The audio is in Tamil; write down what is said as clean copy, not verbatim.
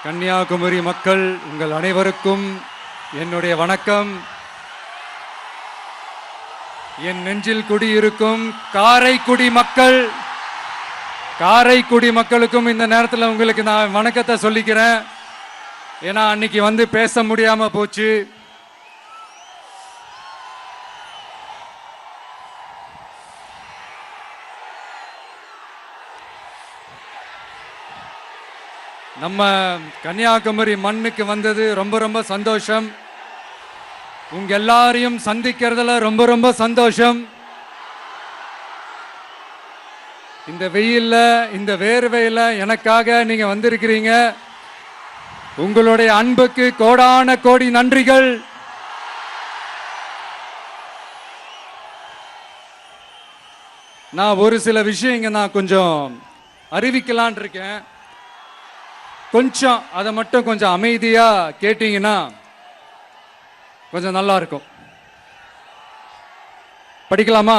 கன்னியாகுமரி மக்கள் உங்கள் அனைவருக்கும் என்னுடைய வணக்கம். என் நெஞ்சில் குடியிருக்கும் காரைக்குடி மக்களுக்கும் இந்த நேரத்தில் உங்களுக்கு நான் வணக்கத்தை சொல்லிக்கிறேன். ஏன்னா அன்னைக்கு வந்து பேச முடியாம போச்சு. நம்ம கன்னியாகுமரி மண்ணுக்கு வந்தது ரொம்ப ரொம்ப சந்தோஷம். உங்க எல்லாரையும் சந்திக்கிறதுல ரொம்ப ரொம்ப சந்தோஷம். இந்த வெயில்ல இந்த வேர்வையில எனக்காக நீங்க வந்திருக்கிறீங்க. உங்களுடைய அன்புக்கு கோடான கோடி நன்றிகள். நான் ஒரு சில விஷயங்க நான் கொஞ்சம் அறிவிக்கலான் இருக்கேன். கொஞ்சம் அதை மட்டும் கொஞ்சம் அமைதியா கேட்டீங்கன்னா கொஞ்சம் நல்லா இருக்கும். படிக்கலாமா?